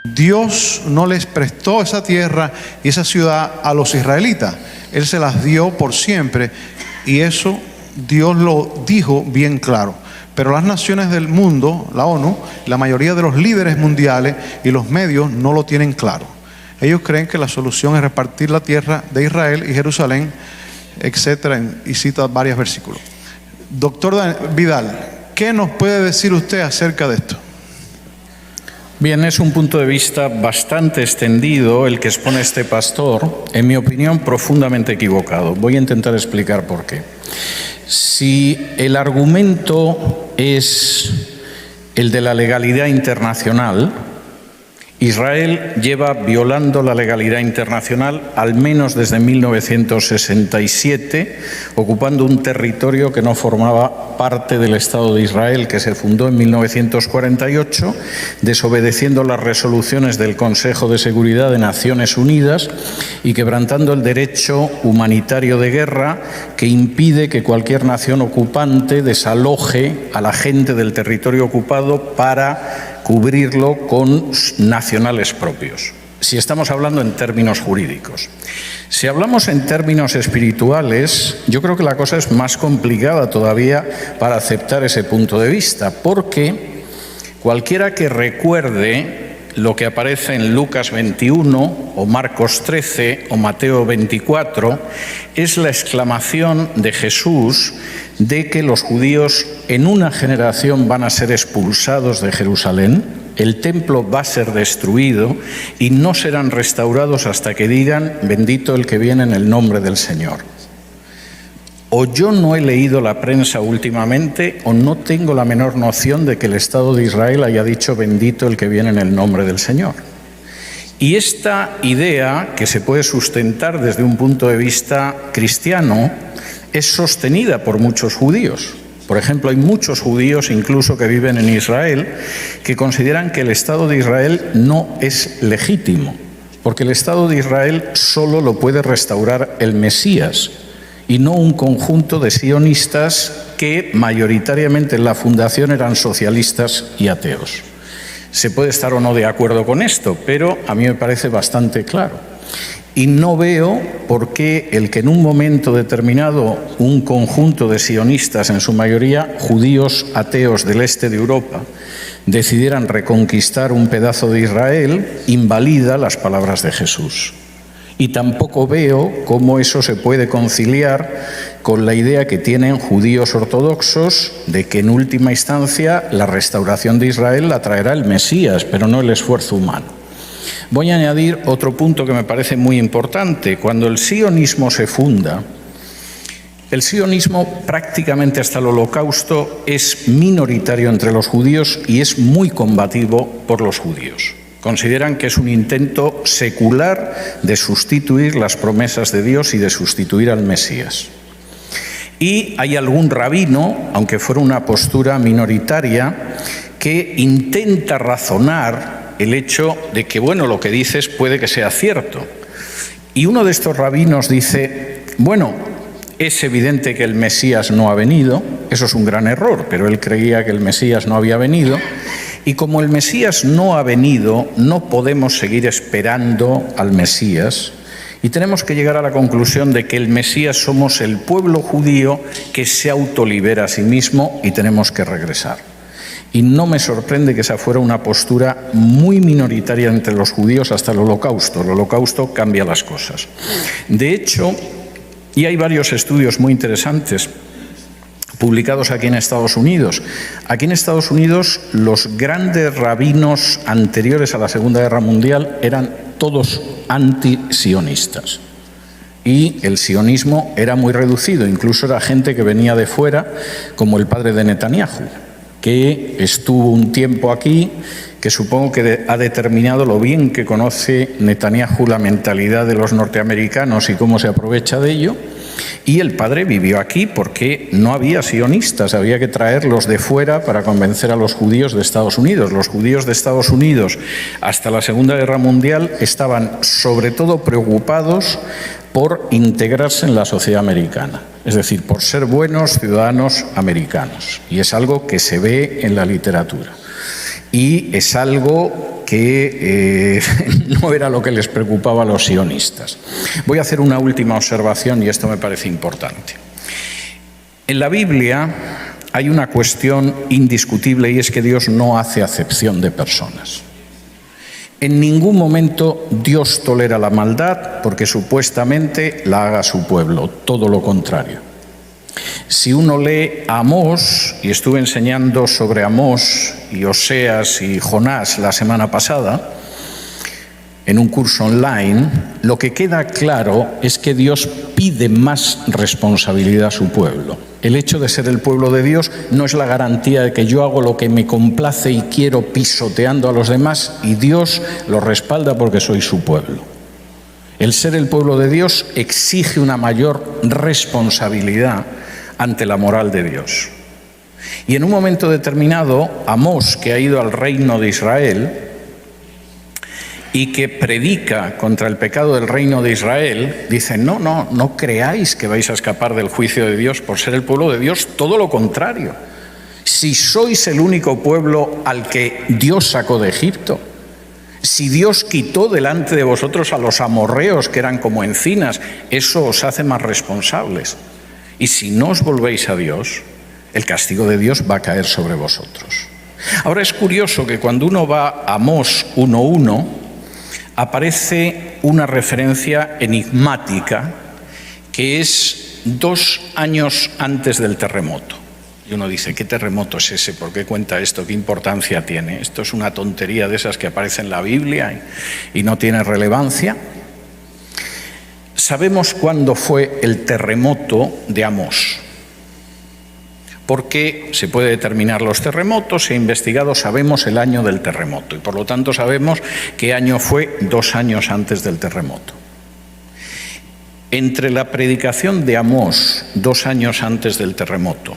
Dios no les prestó esa tierra y esa ciudad a los israelitas. Él se las dio por siempre y eso Dios lo dijo bien claro. Pero las naciones del mundo, la ONU, la mayoría de los líderes mundiales y los medios no lo tienen claro. Ellos creen que la solución es repartir la tierra de Israel y Jerusalén, etcétera, y cita varios versículos. Doctor Vidal, ¿qué nos puede decir usted acerca de esto? Bien, es un punto de vista bastante extendido el que expone este pastor, en mi opinión profundamente equivocado. Voy a intentar explicar por qué. Si el argumento es el de la legalidad internacional, Israel lleva violando la legalidad internacional al menos desde 1967, ocupando un territorio que no formaba parte del Estado de Israel, que se fundó en 1948, desobedeciendo las resoluciones del Consejo de Seguridad de Naciones Unidas y quebrantando el derecho humanitario de guerra que impide que cualquier nación ocupante desaloje a la gente del territorio ocupado para cubrirlo con nacionales propios, si estamos hablando en términos jurídicos. Si hablamos en términos espirituales, yo creo que la cosa es más complicada todavía para aceptar ese punto de vista, porque cualquiera que recuerde lo que aparece en Lucas 21 o Marcos 13 o Mateo 24 es la exclamación de Jesús de que los judíos en una generación van a ser expulsados de Jerusalén, el templo va a ser destruido y no serán restaurados hasta que digan bendito el que viene en el nombre del Señor. O yo no he leído la prensa últimamente o no tengo la menor noción de que el Estado de Israel haya dicho bendito el que viene en el nombre del Señor. Y esta idea, que se puede sustentar desde un punto de vista cristiano, es sostenida por muchos judíos. Por ejemplo, hay muchos judíos incluso que viven en Israel que consideran que el Estado de Israel no es legítimo, porque el Estado de Israel solo lo puede restaurar el Mesías, y no un conjunto de sionistas que mayoritariamente en la fundación eran socialistas y ateos. Se puede estar o no de acuerdo con esto, pero a mí me parece bastante claro. Y no veo por qué el que en un momento determinado un conjunto de sionistas, en su mayoría judíos ateos del este de Europa, decidieran reconquistar un pedazo de Israel, invalida las palabras de Jesús. Y tampoco veo cómo eso se puede conciliar con la idea que tienen judíos ortodoxos de que en última instancia la restauración de Israel la traerá el Mesías, pero no el esfuerzo humano. Voy a añadir otro punto que me parece muy importante. Cuando el sionismo se funda, el sionismo prácticamente hasta el Holocausto es minoritario entre los judíos y es muy combativo por los judíos. Consideran que es un intento secular de sustituir las promesas de Dios y de sustituir al Mesías. Y hay algún rabino, aunque fuera una postura minoritaria, que intenta razonar el hecho de que, bueno, lo que dices puede que sea cierto. Y uno de estos rabinos dice, bueno, es evidente que el Mesías no ha venido, eso es un gran error, pero él creía que el Mesías no había venido, y como el Mesías no ha venido, no podemos seguir esperando al Mesías, y tenemos que llegar a la conclusión de que el Mesías somos el pueblo judío que se autolibera a sí mismo y tenemos que regresar. Y no me sorprende que esa fuera una postura muy minoritaria entre los judíos hasta el Holocausto. El Holocausto cambia las cosas. De hecho, y hay varios estudios muy interesantes publicados aquí en Estados Unidos. Aquí en Estados Unidos los grandes rabinos anteriores a la Segunda Guerra Mundial eran todos anti-sionistas. Y el sionismo era muy reducido, incluso era gente que venía de fuera, como el padre de Netanyahu, que estuvo un tiempo aquí, que supongo que ha determinado lo bien que conoce Netanyahu la mentalidad de los norteamericanos y cómo se aprovecha de ello. Y el padre vivió aquí porque no había sionistas, había que traerlos de fuera para convencer a los judíos de Estados Unidos. Los judíos de Estados Unidos hasta la Segunda Guerra Mundial estaban sobre todo preocupados por integrarse en la sociedad americana, es decir, por ser buenos ciudadanos americanos. Y es algo que se ve en la literatura. Y es algo que no era lo que les preocupaba a los sionistas. Voy a hacer una última observación y esto me parece importante. En la Biblia hay una cuestión indiscutible y es que Dios no hace acepción de personas. En ningún momento Dios tolera la maldad porque supuestamente la haga su pueblo, todo lo contrario. Si uno lee Amós, y estuve enseñando sobre Amós y Oseas y Jonás la semana pasada, en un curso online, lo que queda claro es que Dios pide más responsabilidad a su pueblo. El hecho de ser el pueblo de Dios no es la garantía de que yo hago lo que me complace y quiero pisoteando a los demás y Dios lo respalda porque soy su pueblo. El ser el pueblo de Dios exige una mayor responsabilidad ante la moral de Dios. Y en un momento determinado, Amós, que ha ido al reino de Israel y que predica contra el pecado del reino de Israel, dice, no creáis que vais a escapar del juicio de Dios por ser el pueblo de Dios, todo lo contrario. Si sois el único pueblo al que Dios sacó de Egipto, si Dios quitó delante de vosotros a los amorreos que eran como encinas, eso os hace más responsables. Y si no os volvéis a Dios, el castigo de Dios va a caer sobre vosotros. Ahora es curioso que cuando uno va a Amós 1:1, aparece una referencia enigmática que es 2 años antes del terremoto. Y uno dice, ¿qué terremoto es ese? ¿Por qué cuenta esto? ¿Qué importancia tiene? Esto es una tontería de esas que aparece en la Biblia y no tiene relevancia. Sabemos cuándo fue el terremoto de Amós, porque se puede determinar los terremotos, se ha investigado, sabemos el año del terremoto y por lo tanto sabemos qué año fue 2 años antes del terremoto. Entre la predicación de Amós 2 años antes del terremoto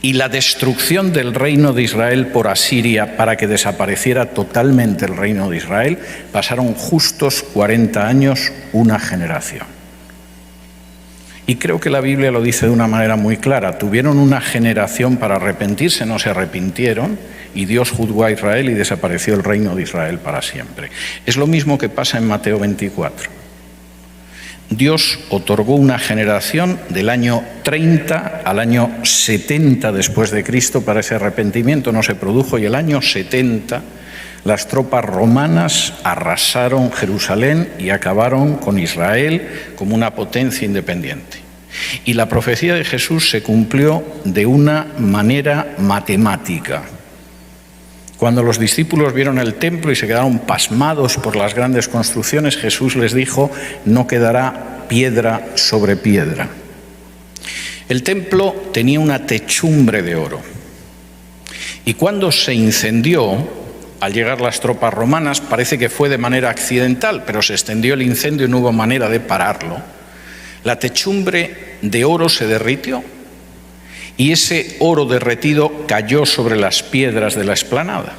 y la destrucción del reino de Israel por Asiria para que desapareciera totalmente el reino de Israel, pasaron justos 40 años, una generación. Y creo que la Biblia lo dice de una manera muy clara. Tuvieron una generación para arrepentirse, no se arrepintieron, y Dios juzgó a Israel y desapareció el reino de Israel para siempre. Es lo mismo que pasa en Mateo 24. Dios otorgó una generación del año 30 al año 70 después de Cristo para ese arrepentimiento. No se produjo y el año 70 las tropas romanas arrasaron Jerusalén y acabaron con Israel como una potencia independiente. Y la profecía de Jesús se cumplió de una manera matemática. Cuando los discípulos vieron el templo y se quedaron pasmados por las grandes construcciones, Jesús les dijo, no quedará piedra sobre piedra. El templo tenía una techumbre de oro. Y cuando se incendió, al llegar las tropas romanas, parece que fue de manera accidental, pero se extendió el incendio y no hubo manera de pararlo. La techumbre de oro se derritió y ese oro derretido cayó sobre las piedras de la explanada.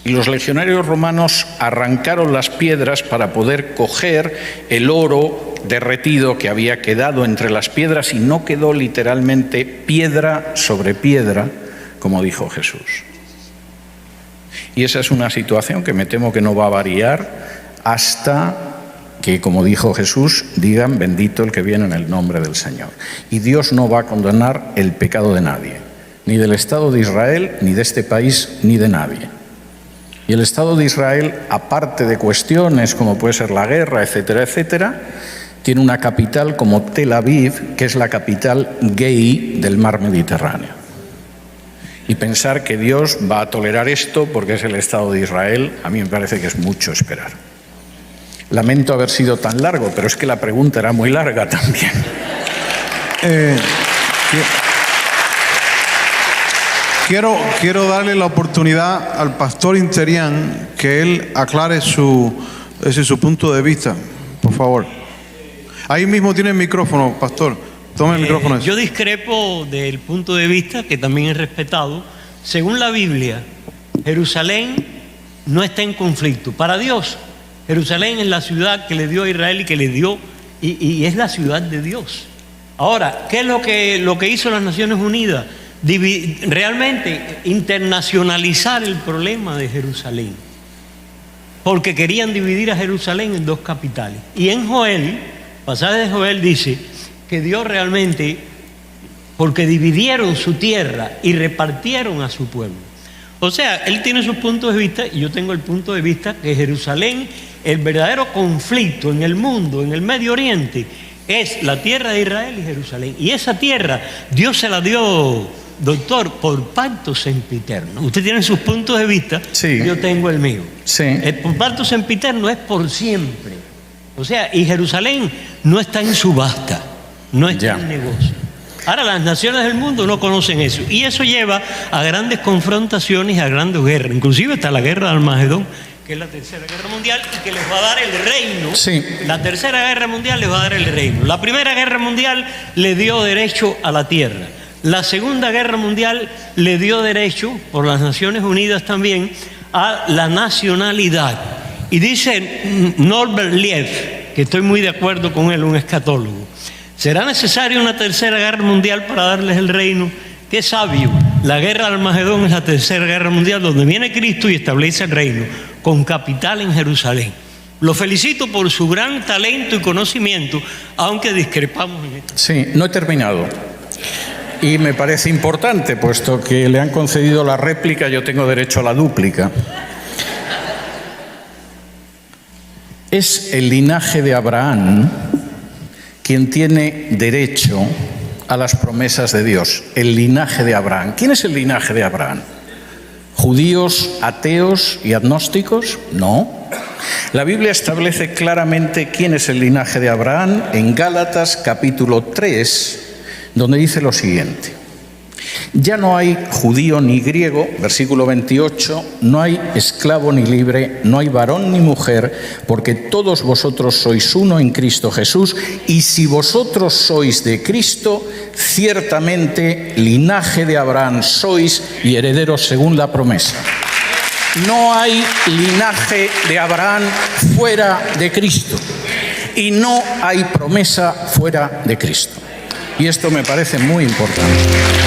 Y los legionarios romanos arrancaron las piedras para poder coger el oro derretido que había quedado entre las piedras y no quedó literalmente piedra sobre piedra, como dijo Jesús. Y esa es una situación que me temo que no va a variar hasta que, como dijo Jesús, digan bendito el que viene en el nombre del Señor. Y Dios no va a condenar el pecado de nadie, ni del Estado de Israel, ni de este país, ni de nadie. Y el Estado de Israel, aparte de cuestiones como puede ser la guerra, etcétera, etcétera, tiene una capital como Tel Aviv, que es la capital gay del mar Mediterráneo. Y pensar que Dios va a tolerar esto porque es el Estado de Israel, a mí me parece que es mucho esperar. Lamento haber sido tan largo, pero es que la pregunta era muy larga también. Quiero darle la oportunidad al pastor Interian que él aclare su punto de vista, por favor. Ahí mismo tiene el micrófono, pastor. Tome el micrófono. Yo discrepo del punto de vista, que también es respetado. Según la Biblia, Jerusalén no está en conflicto. Para Dios, Jerusalén es la ciudad que le dio a Israel y que le dio, y es la ciudad de Dios. Ahora, ¿qué es lo que hizo las Naciones Unidas? Realmente internacionalizar el problema de Jerusalén. porque querían dividir a Jerusalén en dos capitales. Y en Joel, pasaje de Joel dice que Dios realmente, porque dividieron su tierra y repartieron a su pueblo. O sea, él tiene sus puntos de vista y yo tengo el punto de vista que Jerusalén, el verdadero conflicto en el mundo, en el Medio Oriente, es la tierra de Israel y Jerusalén. Y esa tierra Dios se la dio, doctor, por pacto sempiterno. Usted tiene sus puntos de vista, sí. Yo tengo el mío. Sí. El por pacto sempiterno es por siempre. O sea, y Jerusalén no está en subasta, no está en negocio. Ahora, las naciones del mundo no conocen eso. Y eso lleva a grandes confrontaciones y a grandes guerras. Inclusive está la guerra de Armagedón, que es la tercera guerra mundial y que les va a dar el reino. Sí. La tercera guerra mundial les va a dar el reino. La primera guerra mundial le dio derecho a la tierra. La segunda guerra mundial le dio derecho, por las Naciones Unidas también, a la nacionalidad. Y dice Norbert Lief, que estoy muy de acuerdo con él, un escatólogo, ¿será necesaria una tercera guerra mundial para darles el reino? Qué sabio. La guerra de Armagedón es la tercera guerra mundial donde viene Cristo y establece el reino, con capital en Jerusalén. Lo felicito por su gran talento y conocimiento, aunque discrepamos en esto. Sí, no he terminado. Y me parece importante, puesto que le han concedido la réplica, yo tengo derecho a la dúplica. Es el linaje de Abraham quien tiene derecho a las promesas de Dios. El linaje de Abraham. ¿Quién es el linaje de Abraham? ¿Judíos, ateos y agnósticos? No. La Biblia establece claramente quién es el linaje de Abraham en Gálatas capítulo 3, donde dice lo siguiente: ya no hay judío ni griego, versículo 28, no hay esclavo ni libre, no hay varón ni mujer, porque todos vosotros sois uno en Cristo Jesús, y si vosotros sois de Cristo, ciertamente linaje de Abraham sois y herederos según la promesa. No hay linaje de Abraham fuera de Cristo, y no hay promesa fuera de Cristo. Y esto me parece muy importante.